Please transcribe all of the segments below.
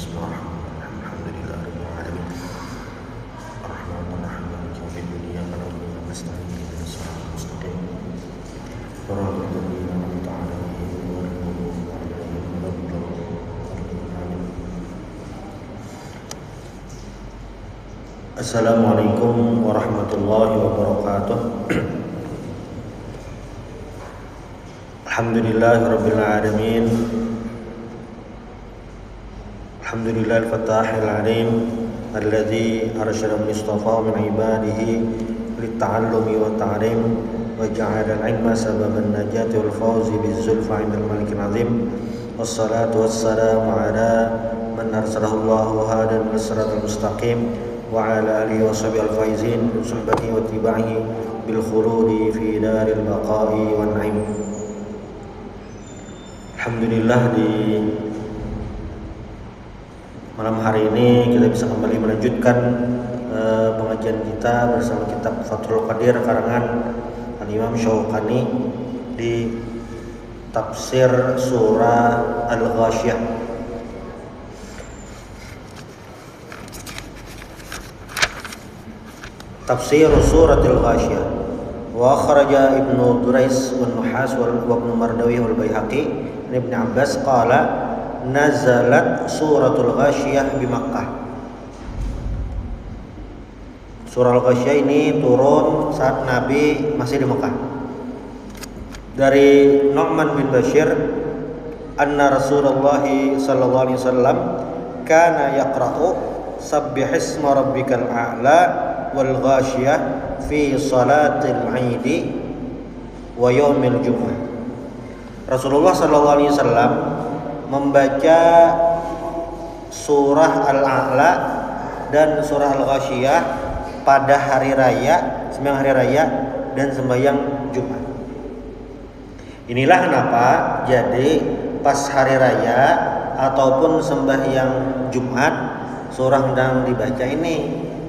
Bismillahirrahmanirrahim. Alhamdulillahirabbil alamin. Arrahmanirrahim. Maliki yaumiddin. Iyyaka na'budu wa iyyaka nasta'in. Ihdinas siratal mustaqim. Shiratal ladzina an'amta 'alaihim ghairil maghdubi 'alaihim waladdallin. Assalamualaikum warahmatullahi wabarakatuh. Alhamdulillahirabbil alamin. Alhamdulillahil fattahil alim alladzi arsyada mustafa min ibadihi litta'allumi wa ta'lim wa ja'ala al-'ilma sababan najati wal fawzi bizzulfa 'indal malikil 'azim. Wassalatu wassalamu ala man arsalahu Allahu hadan lis siratal mustaqim wa ala alihi wa sahbihi al-faizin bi suhbatihi wa ittiba'ihi bil khuludi fi daril baqa'i wan 'aim. Alhamdulillah, di malam hari ini kita bisa kembali melanjutkan pengajian kita bersama kitab Fathul Qadir karangan Al-Imam Syauqani di tafsir surah Al-Ghasyiyah. Tafsir surah Al-Ghasyiyah. Wa akhraja Ibnu Durais wa Nuhas wa Ibnu Mardawi wal Baihaqi Ibnu Abbas qala nazalat suratul Ghasyiyah di Makkah. Surah Al-Ghasyiyah ini turun saat Nabi masih di Makkah. Dari Nu'man bin Bashir, anna Rasulullah sallallahu alaihi wasallam kana yaqra'u sabbihisma rabbikal a'la wal ghasyiyah fi salatil 'idi wa yaumil jumu'ah. Rasulullah sallallahu alaihi wasallam membaca surah Al-A'la dan surah Al-Ghasyiyah pada hari raya, sembahyang hari raya dan sembahyang Jumat. Inilah kenapa jadi pas hari raya ataupun sembahyang Jumat surah sedang dibaca ini,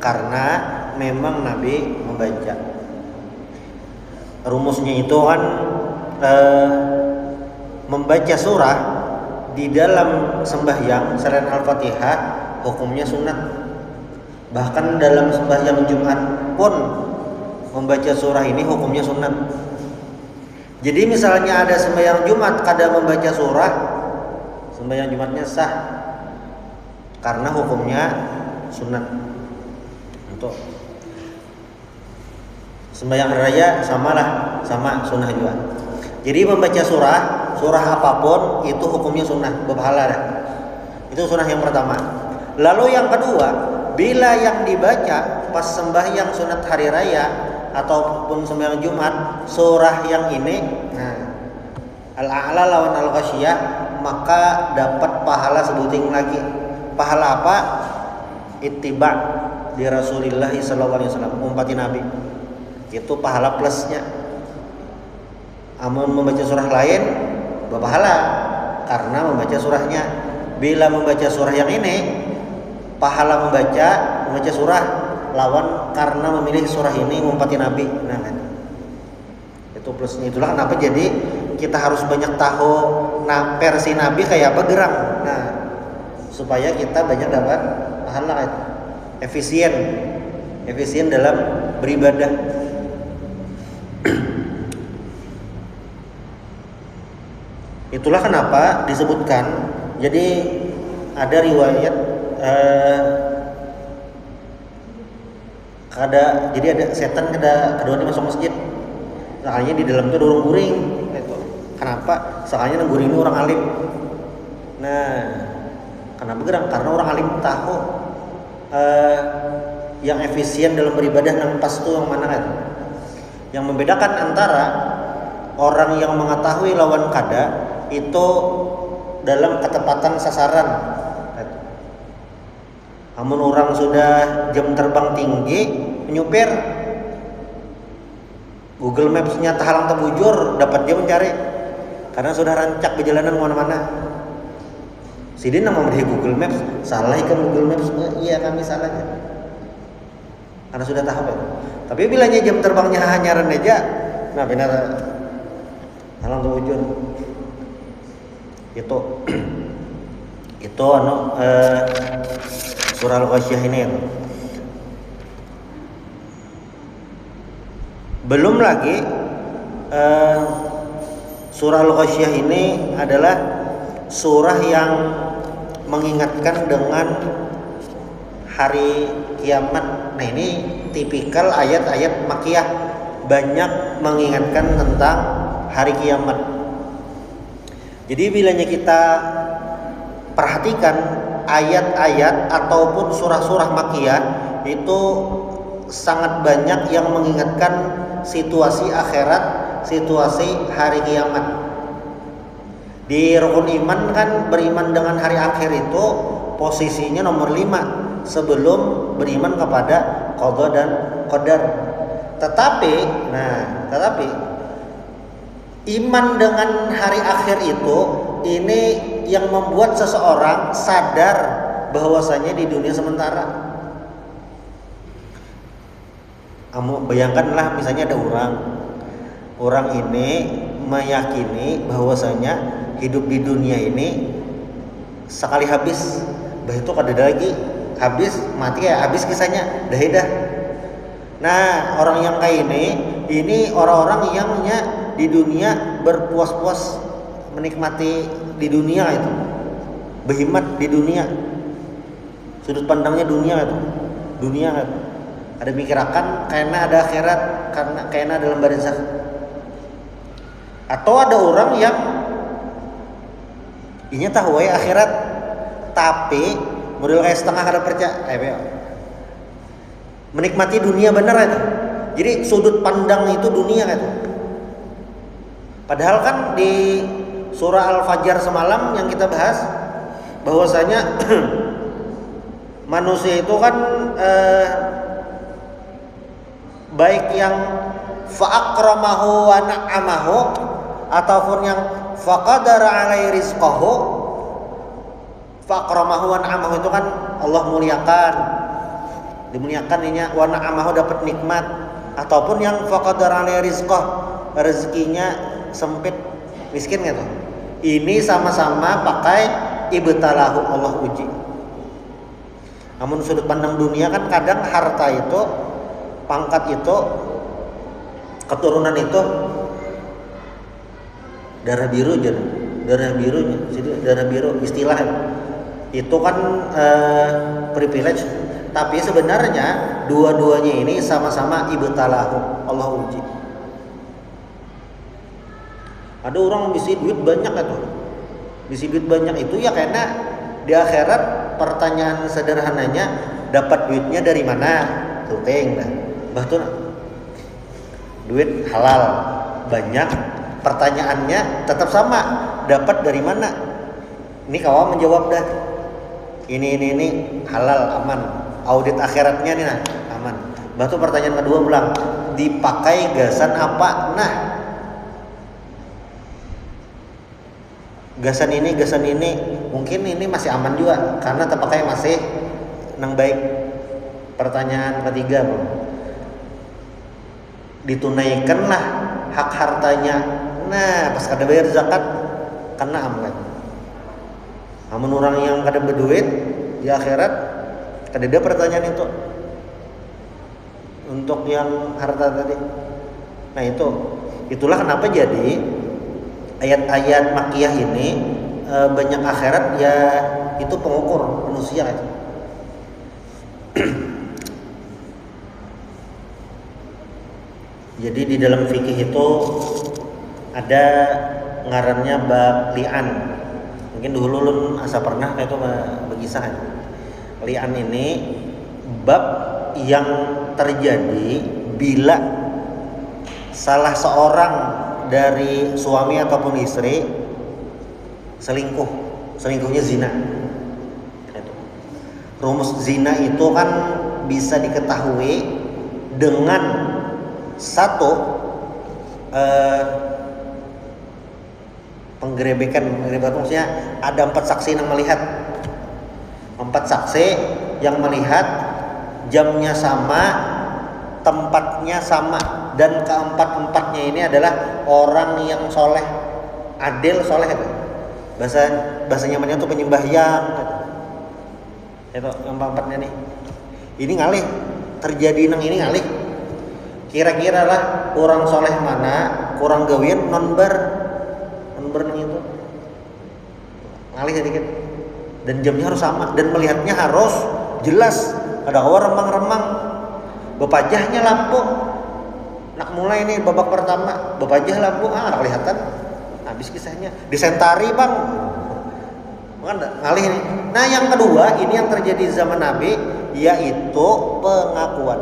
karena memang Nabi membaca. Rumusnya itu kan membaca surah di dalam sembahyang selain Al-Fatihah hukumnya sunat. Bahkan dalam sembahyang Jumat pun membaca surah ini hukumnya sunat. Jadi misalnya ada sembahyang Jumat kada membaca surah, sembahyang Jumatnya sah karena hukumnya sunat. Untuk sembahyang hari raya sama sunnah juga. Jadi membaca surah apapun itu hukumnya sunnah, berpahala dah. Itu sunnah yang pertama. Lalu yang kedua, bila yang dibaca pas sembahyang sunat hari raya ataupun sembahyang Jumat surah yang ini, Al-A'la lawan Al-Ghasyiyah, maka dapat pahala sebuting lagi. Pahala apa? Ittiba di Rasulullah sallallahu alaihi wasallam, umpati Nabi. Itu pahala plusnya. Amun membaca surah lain berpahala karena membaca surahnya. Bila membaca surah yang ini, pahala membaca surah lawan karena memilih surah ini ngumpati Nabi. Nah, itu plusnya. Itulah kenapa jadi kita harus banyak tahu versi Nabi kayak apa gerang. Nah, supaya kita banyak dapat pahala, efisien dalam beribadah. Itulah kenapa disebutkan. Jadi ada riwayat jadi ada setan keduanya masuk masjid. Soalnya di dalam itu ada orang guring. Kenapa? Soalnya yang guring ini orang alim. Nah, kenapa gerang? Karena orang alim tahu yang efisien dalam beribadah yang pas itu yang mana kan? Yang membedakan antara orang yang mengetahui lawan kada itu dalam ketepatan sasaran. Namun orang sudah jam terbang tinggi menyupir, Google Maps-nya tahalang terbujur, dapat dia mencari karena sudah rancak perjalanan kemana-mana. Sidin nama dari Google Maps, salah ikan Google Maps, iya kami salahnya karena sudah tahu. Tapi bilanya jam terbangnya hanya reneja, nah benar tahalang terbujur. Itu Itu surah Al-Ghasyiyah ini. Belum lagi surah Al-Ghasyiyah ini adalah surah yang mengingatkan dengan hari kiamat. Nah, ini tipikal ayat-ayat Makkiyah, banyak mengingatkan tentang hari kiamat. Jadi bilanya kita perhatikan ayat-ayat ataupun surah-surah Makkiyah itu sangat banyak yang mengingatkan situasi akhirat, situasi hari kiamat. Di rukun iman kan beriman dengan hari akhir itu posisinya nomor 5 sebelum beriman kepada qada dan qadar. Tetapi iman dengan hari akhir itu ini yang membuat seseorang sadar bahwasanya di dunia sementara. Kamu bayangkanlah misalnya ada orang ini meyakini bahwasanya hidup di dunia ini sekali habis, bah itu kada lagi habis, mati ya habis kisahnya, dah. Nah, orang yang kayak ini orang-orang yang di dunia berpuas-puas menikmati di dunia itu, berhemat di dunia, sudut pandangnya dunia itu, ada mikirakan karena ada akhirat, karena dalam barzakh. Atau ada orang yang inya tahu ya akhirat, tapi model kayak setengah kada percaya, menikmati dunia bener itu. Jadi sudut pandang itu dunia itu. Padahal kan di surah Al-Fajr semalam yang kita bahas bahwasanya manusia itu kan baik yang fa'akramahu wa na'amahu ataupun yang faqadara alaihi rizqahu. Fa'akramahu wa na'amahu itu kan Allah muliakan, dimuliakan ini wa na'amahu dapat nikmat, ataupun yang faqadara alaihi rizqah, rezekinya sempit, miskin gitu. Ini sama-sama pakai ibtalahu, Allah uji. Namun sudut pandang dunia kan kadang harta itu, pangkat itu, keturunan itu darah biru istilah itu kan privilege, tapi sebenarnya dua-duanya ini sama-sama ibtalahu, Allah uji. Ada orang bisi duit banyak itu ya karena di akhirat pertanyaan sederhananya dapat duitnya dari mana? Tuteng dah. Bahkan duit halal banyak, pertanyaannya tetap sama, dapat dari mana? Ini kawan menjawab dah. Ini halal aman. Audit akhiratnya nih aman. Bahkan pertanyaan kedua ulang, dipakai gasan apa? Nah, gasan ini mungkin ini masih aman juga karena terpakai masih nang baik. Pertanyaan ketiga, ditunaikanlah hak hartanya. Nah, pas kada bayar zakat kena aman. Namun orang yang kada berduit di akhirat kada ada pertanyaan itu untuk yang harta tadi. Nah, itulah kenapa jadi ayat-ayat Makkiyah ini banyak akhirat ya, itu pengukur manusia itu. Jadi di dalam fikih itu ada ngarannya bab li'an. Mungkin dulu lu asa pernah kayak itu berkisah. Li'an ini bab yang terjadi bila salah seorang dari suami ataupun istri selingkuhnya zina. Rumus zina itu kan bisa diketahui dengan satu penggerebekan maksudnya ada 4 saksi yang melihat, 4 saksi yang melihat, jamnya sama, tempatnya sama, dan keempat-empatnya ini adalah orang yang soleh, adil soleh itu. Bahasa bahasa nyamannya tuh penyembah yang gitu. Itu yang pampatnya nih. Ini ngalih terjadi nang ini ngalih. Kira-kira lah orang soleh mana kurang gawian nonbar nang itu ngalih sedikit dan jamnya harus sama dan melihatnya harus jelas. Ada orang remang-remang bepajahnya lampu nak mulai nih babak pertama bepajah lampu kelihatan habis kisahnya disentari bang kan ngalih nih. Nah yang kedua ini yang terjadi zaman Nabi yaitu pengakuan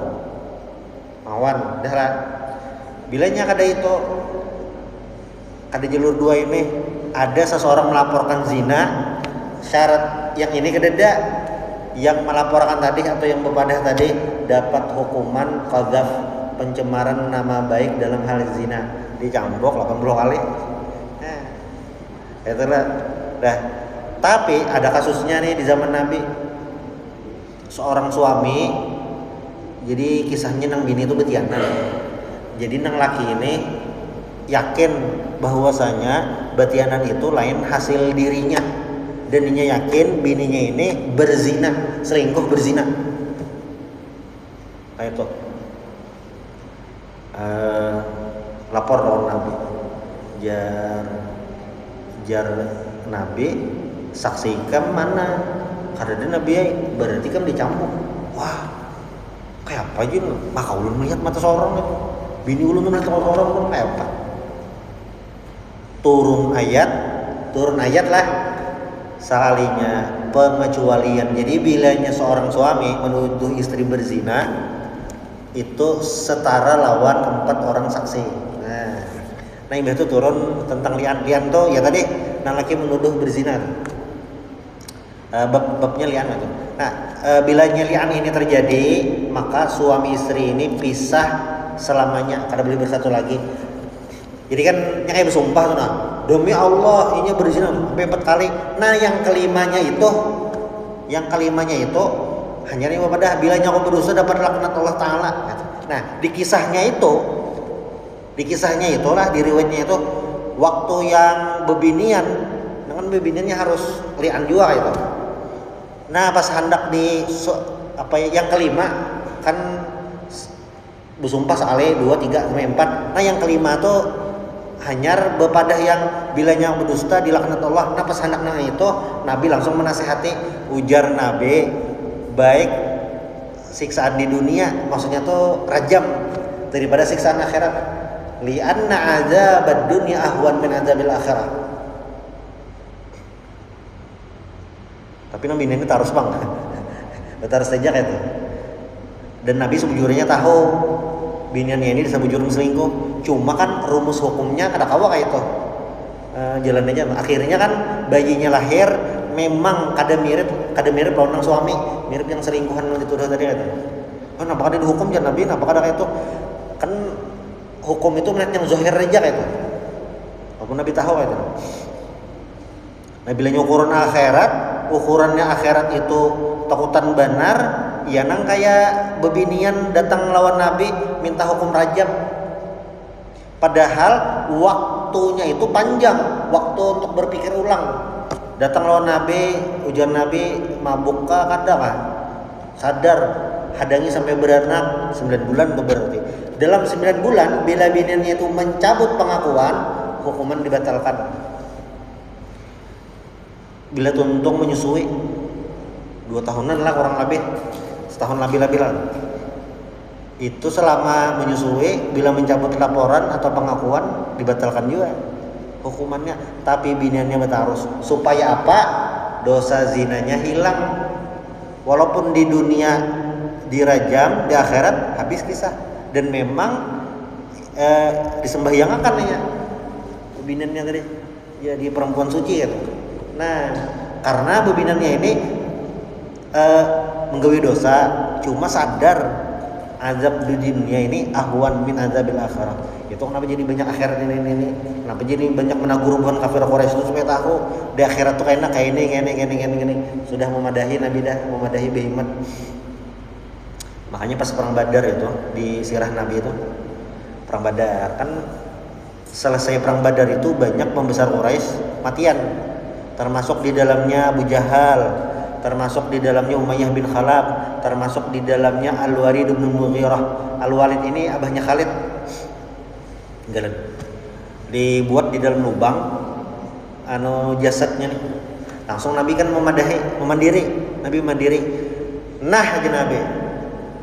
mawan darah bilanya kada itu ada jalur dua ini ada seseorang melaporkan zina syarat yang ini kededa yang melaporkan tadi atau yang bepadah tadi dapat hukuman qadzaf pencemaran nama baik dalam hal zina dicambok 80 kali. Itu lah. Dah. Tapi ada kasusnya nih di zaman Nabi. Seorang suami jadi kisahnya nang bini itu betianan. Jadi nang laki ini yakin bahwasanya betianan itu lain hasil dirinya dan dia yakin bininya ini berzina, selingkuh berzina. Nah itu lapor lawan Nabi. Jar Nabi saksikan mana? Karena Nabi berarti kan dicambuk. Wah, kayak apa aja lu? Maka ulun melihat mata seorang itu. Bini ulun melihat seorang pun kayak apa? Turun ayat lah. Sekalinya pengecualian. Jadi bilanya seorang suami menuduh istri berzina itu setara lawan 4 orang saksi. Nah ini itu turun tentang lian tuh ya tadi nang laki menuduh berzina. Babnya lian itu. Nah bilanya lian ini terjadi maka suami istri ini pisah selamanya kada boleh bersatu lagi. Jadi kan yang kayak bersumpah tuh nah demi Allah ini berzina sampai 4 kali. Nah yang kelimanya itu hanya ini pada bilanya aku berdosa dapat laknat Allah Taala. Nah di kisahnya itulah di riwayatnya itu waktu yang bebinian dengan bebiniannya harus lian juga itu. Nah pas hendak yang kelima kan bersumpah sekali 2, 3, sampai 4. Nah yang kelima tuh hanyar bepadah yang bilanya berdusta dilaknat Allah. Nah pas hendak itu Nabi langsung menasihati ujar Nabi baik siksaan di dunia maksudnya tuh rajam daripada siksaan akhirat li'anna azabad dunya ahwan min azabil akhirah. Tapi Nabi ini tarus bang tarus saja kayak itu. Dan Nabi sebujurnya tahu biniannya ini disebujur selingkuh, cuma kan rumus hukumnya kada kawa kayak itu jalan aja. Akhirnya kan bayinya lahir memang kada mirip lawan suami, mirip yang selingkuhan yang dituduh tadi itu. Kenapa kada dihukum jangan Nabi? Kenapa kada kayak itu? Kan hukum itu melihat yang zahir aja kayak itu. Walaupun Nabi tahu kayak itu. Nah bilanya ukurannya akhirat itu takutan benar, ya nang kayak bebinian datang lawan Nabi minta hukum rajam. Padahal waktunya itu panjang, waktu untuk berpikir ulang. Datang lawan Nabi, ujian Nabi mabuk kah kada kah? Sadar, hadangi sampai beranak 9 bulan berarti. Dalam 9 bulan bila biniannya itu mencabut pengakuan, hukuman dibatalkan. Bila tuntung menyusui 2 tahunan lah kurang lebih, setahun lebih lah. Itu selama menyusui bila mencabut laporan atau pengakuan dibatalkan juga hukumannya. Tapi biniannya bertarus supaya apa? Dosa zinanya hilang. Walaupun di dunia dirajam, di akhirat habis kisah. Dan memang disembahyangakan ya biniannya tadi ya di perempuan suci ya. Nah karena bebinannya ini menggawi dosa, cuma sadar azab di dunia ini ahwan min azabil akhirah. Itu kenapa jadi banyak akhirat ini. Kenapa jadi banyak menagur hubungan kafir Quraisy itu supaya tahu di akhirat tuh kayak ini. Sudah memadahi Nabi dah, memadahi behemat. Makanya pas perang Badar itu di sirah Nabi itu perang Badar kan selesai perang Badar itu banyak pembesar Quraisy matian. termasuk di dalamnya Abu Jahal, termasuk di dalamnya Umayyah bin Khalaf, termasuk di dalamnya Al-Walid bin Mughirah. Al-Walid ini abahnya Khalid. Jalan. Dibuat di dalam lubang jasadnya nih. Langsung Nabi kan memandiri. Nabi mandiri. Nah aja Nabi.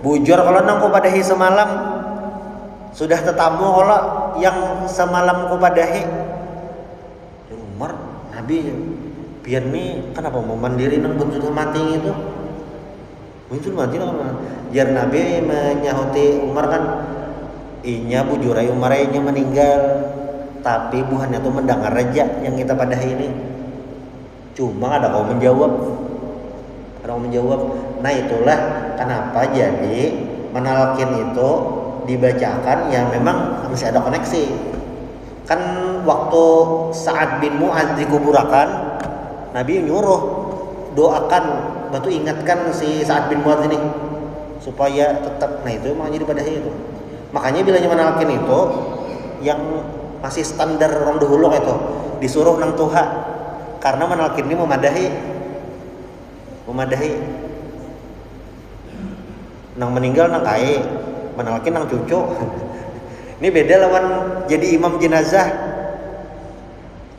Bujur kalau nang ku padahi semalam sudah tetamu kalau yang semalam ku padahi. Umar Nabi biar nih kenapa mau mandiri nang pun sudah mati itu. Muncul mati nang. Jar Nabi menyahuti Umar kan inya bujurai Umar inya meninggal. Tapi buhannya tuh mendengar aja yang kita padahi ini. Cuma ada kau menjawab. Nah itulah kenapa jadi menalkin itu dibacakan ya memang masih ada koneksi. Kan waktu Sa'ad bin Mu'adz dikuburakan, Nabi nyuruh doakan, batu ingatkan si Sa'ad bin Mu'adz ini supaya tetap. Nah itu emang jadi padahi itu. Makanya bilanya menalkin itu yang masih standar orang dahulu itu disuruh nang tuha karena menalkin ini memadahi nang meninggal nang kae menalkin nang cucu. Ini beda lawan jadi imam jenazah.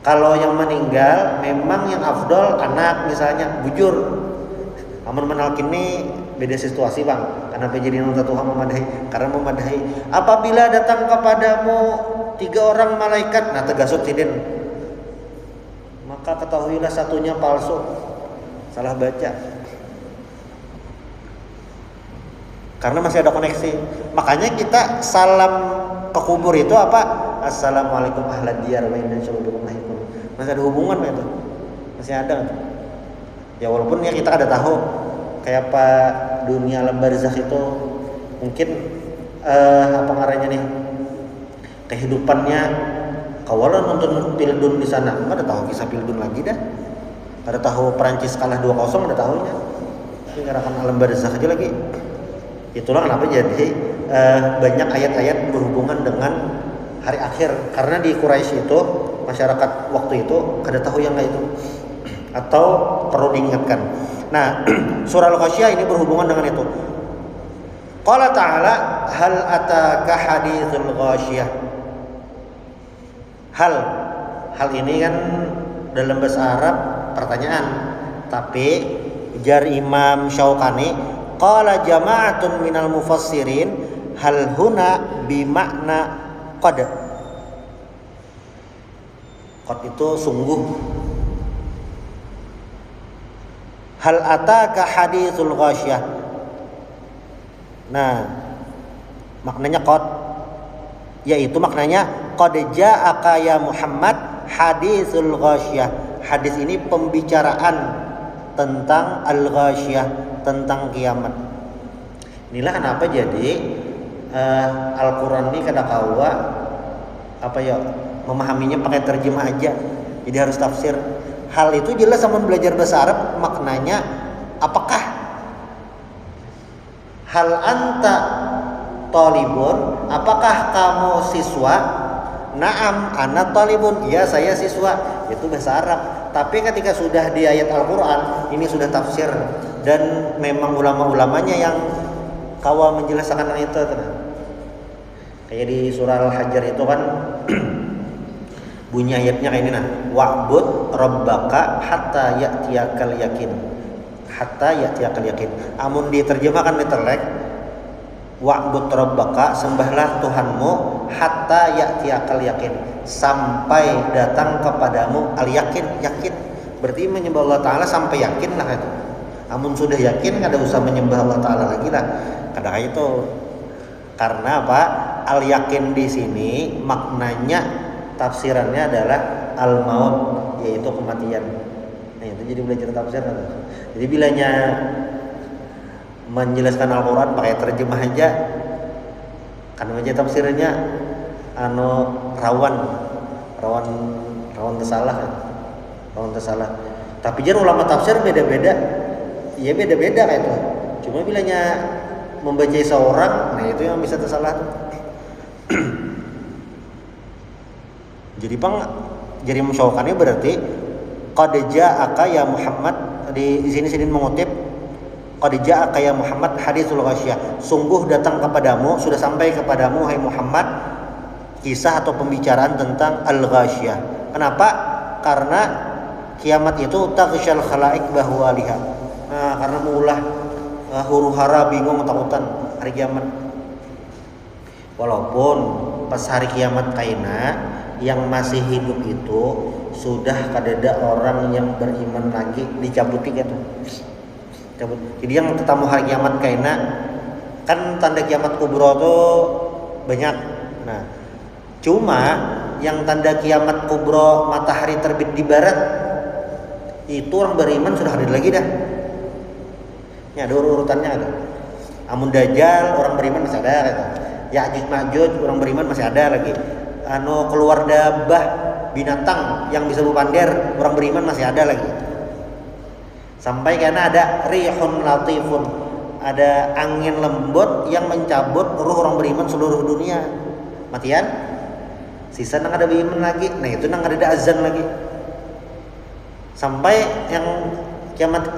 Kalau yang meninggal memang yang afdol anak misalnya bujur. Amun menalkin ini beda situasi bang. Kenapa jadi nang Tuhan memadahi? Karena memadahi apabila datang kepadamu 3 orang malaikat, nah tegasut sidin, maka ketahuilah satunya palsu, salah baca. Karena masih ada koneksi. Makanya kita salam ke kubur itu apa? Assalamualaikum ahlad diyar wa inna syurubikum lahiqun. Masih ada hubungan itu. Masih ada. Ya walaupun ya kita ada tahu kayak apa dunia alam barzakh itu mungkin apa ngarannya nih? Kehidupannya kawalan nonton Pildun di sana. Enggak ada tahu kisah Pildun lagi dah. Ada tahu Perancis kalah 2-0 ada tahunya. Ini ngarakan alam barzakh aja lagi. Itulah kenapa jadi banyak ayat-ayat berhubungan dengan hari akhir karena di Quraisy itu masyarakat waktu itu kada tahu yang kayak itu atau perlu diingatkan. Nah, surah Al-Ghasyiyah ini berhubungan dengan itu. Qala ta'ala hal ataka haditsul ghasyiyah. Hal ini kan dalam bahasa Arab pertanyaan, tapi jar Imam Syaukani qala jama'atun minal mufassirin hal huna bimakna qad. Qad itu sungguh. Hal ataka haditsul ghasyiyah. Nah, maknanya qad yaitu maknanya qad ja'aka ya Muhammad haditsul ghasyiyah. Hadis ini pembicaraan tentang al-ghasyiyah, tentang kiamat. Inilah kenapa jadi Al-Quran ini kada kawa memahaminya pakai terjemah aja. Jadi harus tafsir. Hal itu jelas sama belajar bahasa Arab maknanya apakah? Hal anta talibun, apakah kamu siswa? Naam ana talibun, ya saya siswa. Itu bahasa Arab. Tapi ketika sudah di ayat Al-Quran ini sudah tafsir dan memang ulama-ulamanya yang kawa menjelaskan itu. Kayak di surah Al-Hajr itu kan bunyi ayatnya kayak ini nah, wa'bud rabbaka hatta ya'tiyakal yakin. Hatta ya'tiyakal yakin. Amun diterjemahkan literally wa'bud rabbaka, sembahlah Tuhanmu hatta ya'tiyakal yakin, sampai datang kepadamu al yakin. Berarti menyembah Allah Ta'ala sampai yakin lah itu. Amun sudah yakin kada usah menyembah Allah Ta'ala lagi lah. Kadang itu karena apa? Al yakin di sini maknanya tafsirannya adalah al maut, yaitu kematian. Nah itu jadi belajar tafsir. Jadi bilanya menjelaskan Al-Quran pakai terjemah aja kan aja tafsirnya rawan tersalah. Tapi jar ulama tafsir beda-beda. Iya beda-beda kayak itu. Cuma bilanya membaca seorang, nah itu yang bisa tersalah. Jadi jadi Imam Syaukani berarti qad ja'aka ya Muhammad, di sini Sidin mengutip qad ja'aka ya Muhammad haditsul ghasyiyah, sungguh datang kepadamu, sudah sampai kepadamu hai Muhammad kisah atau pembicaraan tentang al-ghasyiyah. Kenapa? Karena kiamat itu taghsyal khalaik bahwaliha. Nah, karena mengulah huru-hara, bingung, takutan hari kiamat. Walaupun pas hari kiamat kaina yang masih hidup itu sudah kadada orang yang beriman lagi dicabut tiket tuh. Cabut. Jadi yang ketemu hari kiamat kaina kan tanda kiamat kubro tuh banyak. Nah, cuma yang tanda kiamat kubro matahari terbit di barat itu orang beriman sudah hadir lagi dah. Ini ada urutannya ada. Amun Dajjal orang beriman masih ada gitu. Ya'juj Ma'juj orang beriman masih ada lagi. Keluar dabah binatang yang bisa berpandir orang beriman masih ada lagi. Sampai karena ada rihun latifun, ada angin lembut yang mencabut ruh orang beriman seluruh dunia. Matian sisa nang ada beriman lagi. Nah itu nang ada azan lagi. Sampai yang kiamat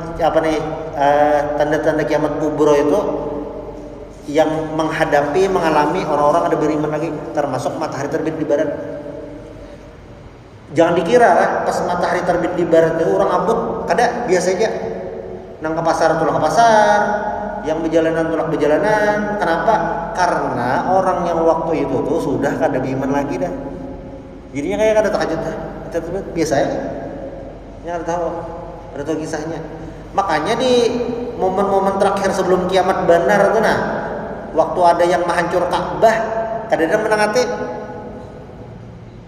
tanda-tanda kiamat kubro itu yang mengalami orang-orang ada beriman lagi, termasuk matahari terbit di barat. Jangan dikira pas matahari terbit di barat itu orang abut, kada biasa aja. Nang ke pasar tulak ke pasar, yang berjalanan tulak berjalanan. Kenapa? Karena orang yang waktu itu tuh sudah kada beriman lagi dah. Jadinya kayak kada takjub dah. Biasa aja. Yang ada tahu kisahnya. Makanya di momen-momen terakhir sebelum kiamat benar tuh waktu ada yang menghancur Ka'bah, kadang-kadang menangati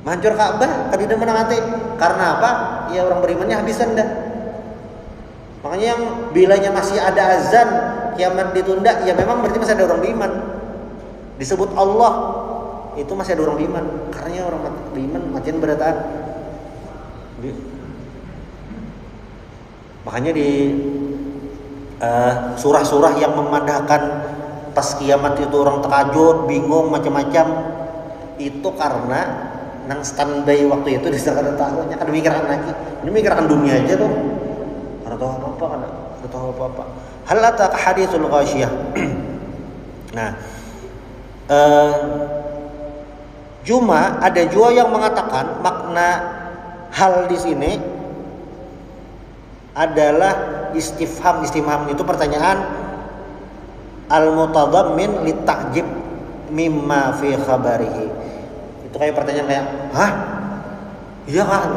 menghancur Ka'bah, kadang-kadang menangati. Karena apa? Ya orang berimannya habisan dah. Makanya yang bilanya masih ada azan, kiamat ditunda, ya memang berarti masih ada orang beriman. Disebut Allah itu masih ada orang beriman, karena orang beriman makin berataan. Makanya di surah-surah yang memandahkan pas kiamat itu orang terkajut, bingung, macam-macam, itu karena nang standby waktu itu disangka tahunya kan mikirkan lagi. Ini mikirkan dunia aja tuh. Ada tahu apa-apa kan? Ada tahu apa-apa. Hal ataka haditsul ghasyiyah. Nah, cuma ada juga yang mengatakan makna hal di sini adalah istifham itu pertanyaan al-mutadammin litakjib mimma fi khabarihi. Itu kayak pertanyaan kayak, hah? Iya kan?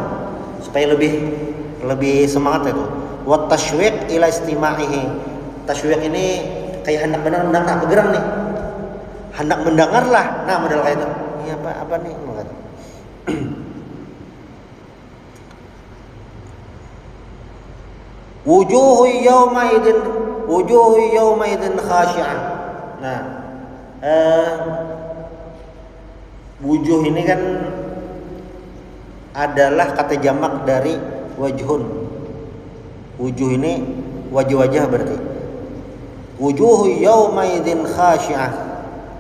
Supaya lebih semangat itu. Wa tasywiq ila istima'ihi. Tasywiq ini kayak hendak mendengar nak bergerang nih. Hendak mendengarlah. Nah, model kayak itu. Ini apa nih? Wujuhu yawma idin khashi'ah. Nah, wujuh ini kan adalah kata jamak dari wajhun. Wujuh ini wajah-wajah berarti. Wujuhu yawma idin khashi'ah.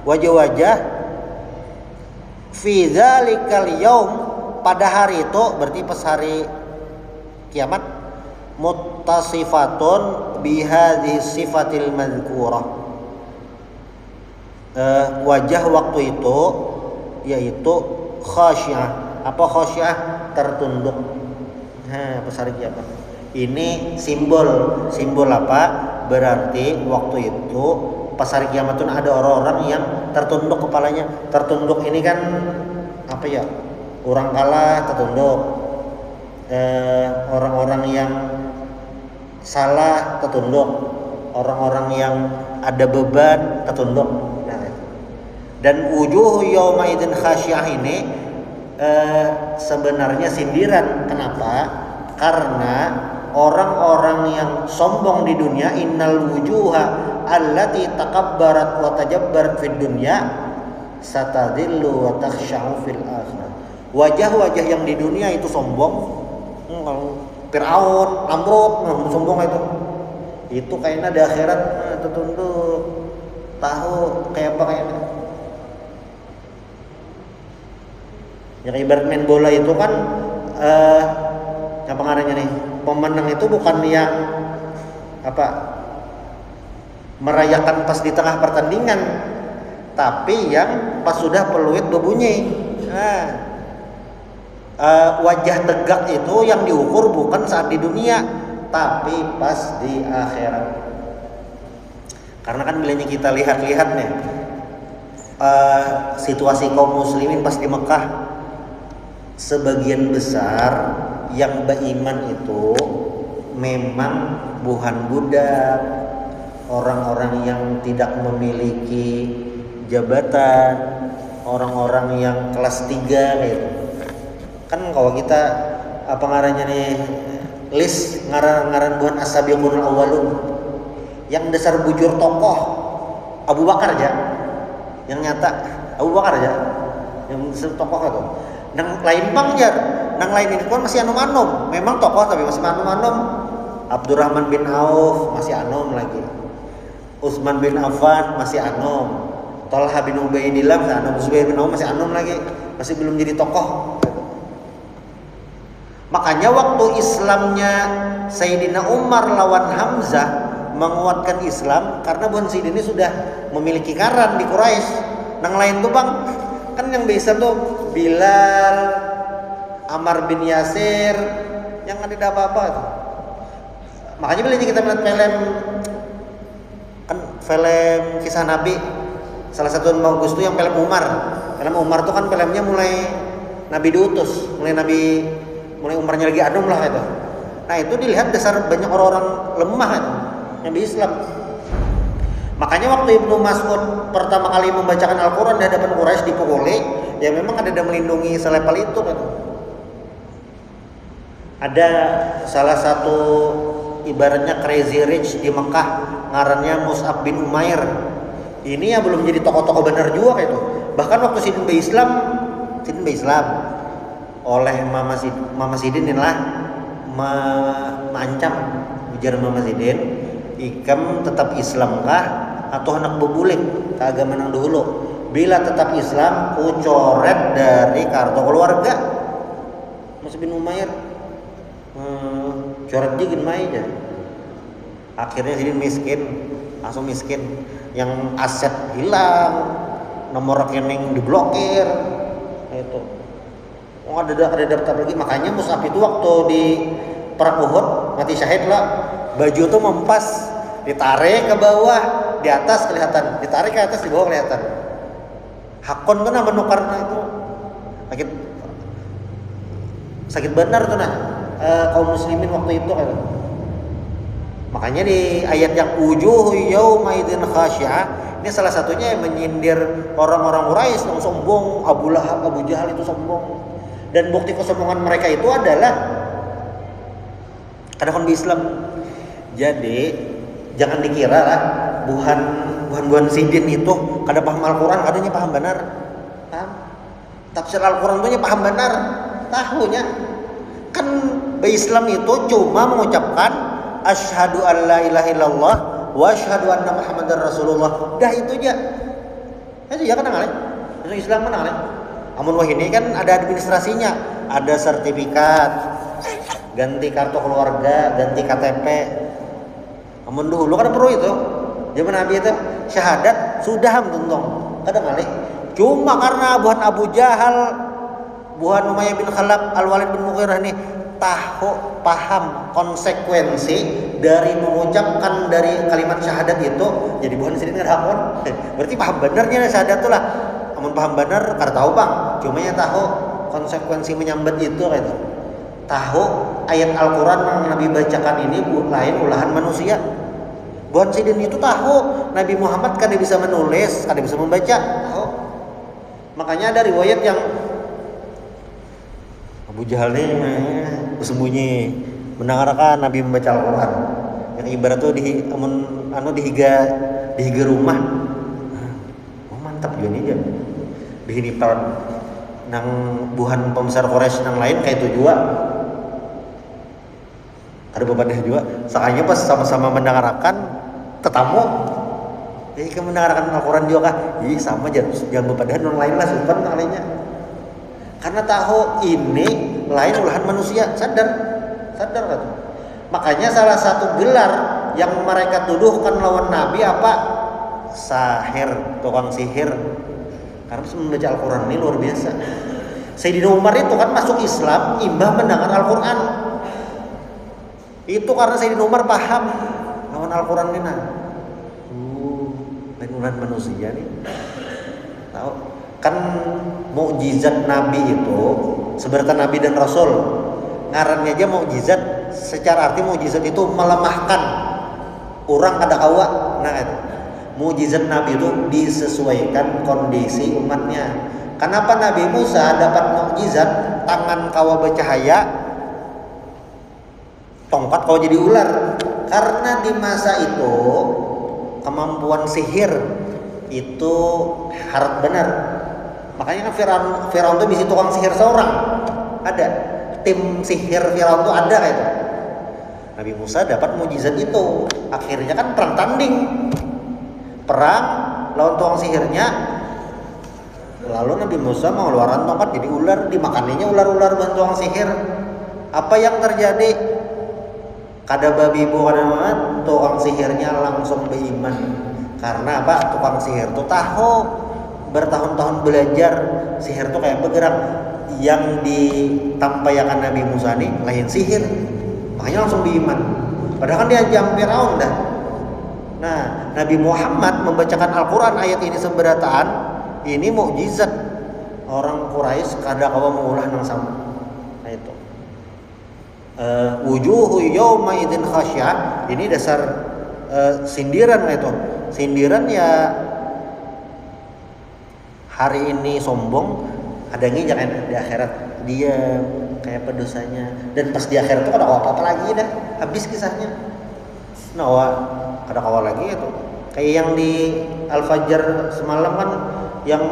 Wajah-wajah fi dzalikal yaum, pada hari itu berarti pas hari kiamat, muttasifatun bihadhihi sifatil madhkurah. Wajah waktu itu yaitu khasyah. Apa khasyah? Tertunduk. Pas hari kiamat. Ini simbol apa? Berarti waktu itu pas hari kiamat itu ada orang-orang yang tertunduk kepalanya. Tertunduk ini kan apa ya? Orang kalah tertunduk. Orang-orang yang salah tertunduk, orang-orang yang ada beban tertunduk. Nah, dan wujuh yauma idzin khasyah ini sebenarnya sindiran. Kenapa? Karena orang-orang yang sombong di dunia, innal wujuha allati takabbarat wa tajabbarat fid dunya satadillu wa takhsha'u fil akhirah. Wajah-wajah yang di dunia itu sombong, Fir'aun, Namrud, sombong itu kayaknya di akhirat tertunduk, tahu kayak apa kayaknya. Yang ibarat main bola itu kan yang pengarangnya nih, pemenang itu bukan yang apa merayakan pas di tengah pertandingan, tapi yang pas sudah peluit berbunyi. Nah, wajah tegak itu yang diukur bukan saat di dunia, tapi pas di akhirat. Karena kan bilanya kita lihat-lihat nih situasi kaum muslimin pas di Mekah, sebagian besar yang beriman itu memang bukan budak, orang-orang yang tidak memiliki jabatan, orang-orang yang kelas 3 gitu. Kan kalau kita apa ngarannya nih list ngaran buhan as-sabiqunul awwalun yang dasar bujur tokoh Abu Bakar aja yang nyata, Abu Bakar aja yang dasar tokoh itu. Nang lain bang jar, nang lain ini kan masih anom-anom, memang tokoh tapi masih anom-anom. Abdurrahman bin Auf masih anom lagi, Utsman bin Affan masih anom, Talha bin Ubaidillah masih anom, Zubair bin Awam masih anom lagi, masih belum jadi tokoh. Makanya waktu Islamnya Sayyidina Umar lawan Hamzah menguatkan Islam karena Bun Sid ini sudah memiliki karan di Quraisy. Nang lain tuh bang, kan yang bisa tuh Bilal, Ammar bin Yasir, yang ada apa-apa tuh. Makanya bila kita melihat film kisah Nabi, salah satu yang bagus tuh yang film Umar. Film Umar tuh kan filmnya mulai Nabi diutus, mulai Umarnya lagi adem lah itu. Nah itu dilihat dasar banyak orang-orang lemah itu, yang di Islam. Makanya waktu Ibnu Mas'ud pertama kali membacakan Al-Quran di hadapan Quraisy dipukuli, ya memang ada melindungi selevel itu kan. Ada salah satu ibaratnya crazy rich di Mekah, ngarannya Mus'ab bin Umair. Ini ya belum jadi tokoh-tokoh benar juga itu. Bahkan waktu Sidin Islam oleh Mama Sidin inilah mengancam, ujar Mama Sidin, ikam tetap Islamkah atau anak bebulik ke agama nang dulu? Bila tetap Islam, ku coret dari kartu keluarga. Mas bin Umair coret jigin aja. Akhirnya Sidin langsung miskin, yang aset hilang, nomor rekening diblokir, itu. Oh ada daftar lagi. Makanya Mus'ab itu waktu di perang Uhud mati syahid lah, baju tuh mempas, ditarik ke bawah, di atas kelihatan, ditarik ke atas, di bawah kelihatan. Hakon tuh nah menukarnya itu sakit benar tuh nah kaum muslimin waktu itu kan. Makanya di ayat yang wujuh yauma idzin khasya'ah, ini salah satunya yang menyindir orang-orang Quraisy yang sombong, Abu Lahab, Abu Jahal itu sombong. Dan bukti kesombongan mereka itu adalah kadang di Islam. Jadi jangan dikira lah buhan Sidin itu kada paham Al-Quran, kadanya paham benar. Paham? Tafsir Al-Quran itu paham benar, tahunya. Kan Islam itu cuma mengucapkan asyhadu an la ilaha illallah wa asyhadu anna Muhammadar Rasulullah. Dah itu aja. Itu ya kan ngalih. Itu Islam kan ngalih. Amun wah ini kan ada administrasinya, ada sertifikat, ganti kartu keluarga, ganti KTP. Amun dulu kan perlu itu. Zaman Nabi itu syahadat sudah mentuntung. Kadang ngalih. Cuma karena buhan Abu Jahal, buhan Umayyah bin Khalaf, Al-Walid bin Mughirah nih paham konsekuensi dari mengucapkan dari kalimat syahadat itu, jadi bukan sini nggak hakon. Berarti paham benarnya syahadat itulah. Amun paham benar, kada tahu bang. Cuma yang tahu konsekuensi menyambat itu gitu. Tahu ayat Al-Quran yang Nabi bacakan ini lain ulahan manusia. Buhan Sidin itu tahu Nabi Muhammad kada bisa menulis, kada bisa membaca. Tahu. Makanya ada riwayat yang Abu Jahal ini bersembunyi mendengarkan Nabi membaca Al-Quran. Yang ibarat tuh dihiga rumah. Oh mantap juga nih dia. Dihinipan nang buhan pembesar Quraisy nang lain kayak itu juga. Ada bebannya juga. Sakanya pas sama-sama mendengarkan tetamu. Jadi kan mendengarkan Al-Quran juga kah? Ih sama jangan bebadan nang lain lah supan nang lainnya. Karena tahu ini lain ulahan manusia, sadar. Sadar gak tuh? Makanya salah satu gelar yang mereka tuduhkan lawan Nabi apa? Sahir, tukang sihir. Karena membaca Al-Quran ini luar biasa. Sayyidina Umar itu kan masuk Islam imbah mendengar Al-Quran. Itu karena Sayyidina Umar paham lawan Al-Quran ini. Lain manusia nih. Tahu? Kan mukjizat Nabi itu seberatan Nabi dan Rasul. Ngarannya aja mukjizat, secara arti mukjizat itu melemahkan orang kada kawa. Nah, itu. Mukjizat Nabi itu disesuaikan kondisi umatnya. Kenapa Nabi Musa dapat mukjizat tangan kawa bercahaya, tongkat kawa jadi ular? Karena di masa itu kemampuan sihir itu harus benar. Makanya kan Firaun itu bisa tukang sihir seorang. Ada tim sihir Firaun itu ada kayak itu. Nabi Musa dapat mukjizat itu. Akhirnya kan perang tanding. Perang lawan tukang sihirnya. Lalu Nabi Musa mengeluarkan tongkat jadi ular, dimakaninya ular-ular dan tukang sihir. Apa yang terjadi? Kada babi bu kada banget, tukang sihirnya langsung beriman. Karena apa? Tukang sihir itu tahu bertahun-tahun belajar sihir itu kayak bergerak. Yang ditampaikan Nabi Musa ini lain sihir, makanya langsung beriman. Padahal kan dia jam Firaun dah. Nah, Nabi Muhammad membacakan Al-Quran ayat ini seberataan, ini mukjizat. Orang Quraisy kada kawa mengulah nang sama. Nah itu. Wujuhu yawma idzin khasyah. Ini dasar sindiran itu. Sindiran ya hari ini sombong, ada nginjak di akhirat dia kayak pedosanya, dan pas di akhirat itu kada apa-apa lagi dah, habis kisahnya. Kada kawal lagi itu. Kayak yang di Al-Fajr semalam kan yang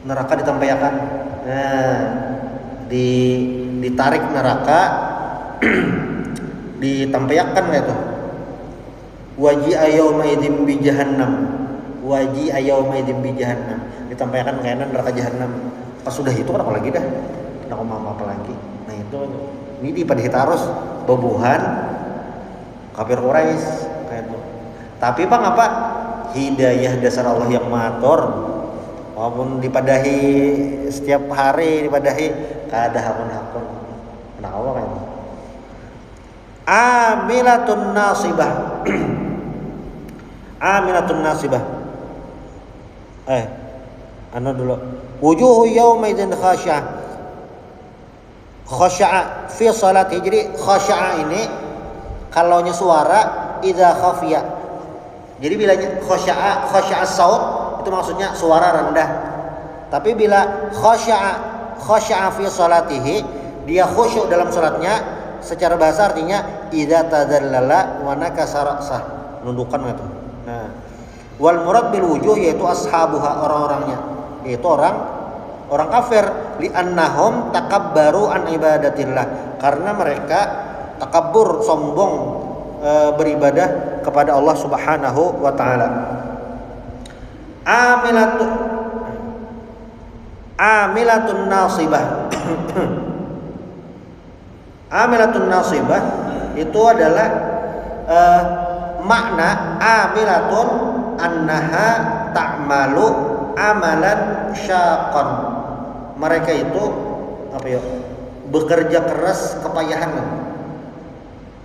neraka ditampaikan. Nah, ditarik neraka ditampaikan gitu. Waji ayauma idzim bi jahannam. Waji ayauma idzim bi jahannam. Ditampaikan kayaknya neraka jahannam. Pas sudah itu kan apa lagi dah? Nak ngomong apa lagi? Nah itu ini di pada harus bebuhan kafir Quraisy kayak itu. Tapi Bang apa? Hidayah dasar Allah yang matur. Walaupun dipadahi setiap hari dipadahi kada hakun-hakun. Kenapa kayak itu? Amilatun nasibah. Amilatun nasibah. Dulu. Wujuhu yawma idzin khasya'ah. Khasya'a fi salati. Jadi khasya'a ini kalaunya suara idza khafiya. Jadi bila khasya'a saut itu maksudnya suara rendah. Tapi bila khasya'a fi salatihi, dia khusyuk dalam salatnya, secara bahasa artinya idza tadallala wa nakasara sah, nundukkan itu. Nah, wal murad bil wujuh yaitu ashabuha, orang-orangnya, yaitu orang kafir, li annahum takabbaru an ibadatillah, karena mereka takabbur, sombong beribadah kepada Allah Subhanahu wa taala. Amilatun nasibah. Amilatun nasibah itu adalah makna amilatun annaha ta'malu amalan syaqan. Mereka itu apa ya? Bekerja keras, kepayahan,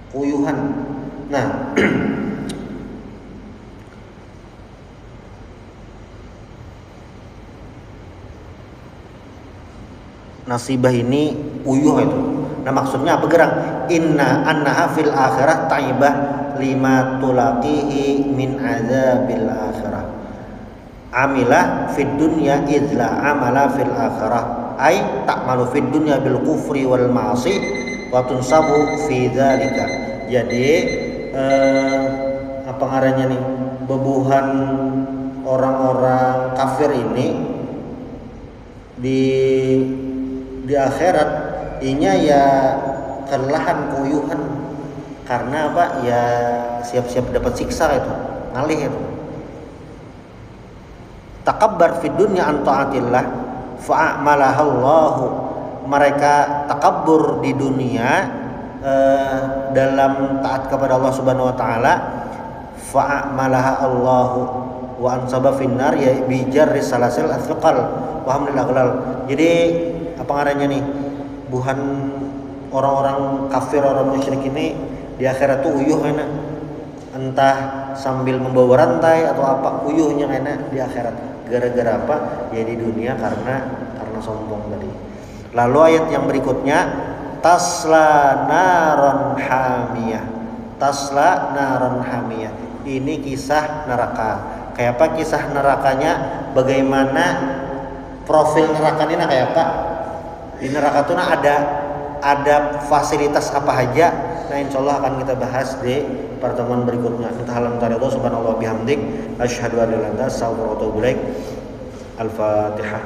kuyuhan. Nah, nasibah ini uyuh itu. Nah, maksudnya apa gerang? Inna annaha fil akhirah taibah lima tulaqihi min azabil akhirah. Amilah fid dunya idla amala fil akhirah. Ai ta'malu fid dunya bil kufri wal ma'asi wa tunsabu fi dzalika. Jadi apa ngarannya nih? Bebuhan orang-orang kafir ini di akhirat inya ya kelelahan, kuyuhan, karena apa ya, siap-siap dapat siksa itu, ngalih itu. Takabbar fid dunya an taatillah fa'amalahallahu mereka takabur di dunia dalam taat kepada Allah Subhanahu wa taala, fa'amalaha Allahu wa ansaba finnar ya bijar risalasil athqal wa hamlil aghlal. Jadi apa ngarannya nih? Buhan orang-orang kafir, orang musyrik ini di akhirat tuh uyuh enak. Entah sambil membawa rantai atau apa, uyuhnya enak di akhirat. Gara-gara apa? Ya di dunia karena sombong tadi. Lalu ayat yang berikutnya, tasla naron hamiyah. Tasla naron hamiyah. Ini kisah neraka. Kayak apa kisah nerakanya? Bagaimana profil nerakanya kayak apa? Di neraka tuh ada fasilitas apa aja? Nah, insyaallah akan kita bahas di pertemuan berikutnya. Intahalan tariqah subhanallah bihamdik asyhadu an la ilaha illa anta astaghfiruka wa atubu ilaik. Al-Fatihah.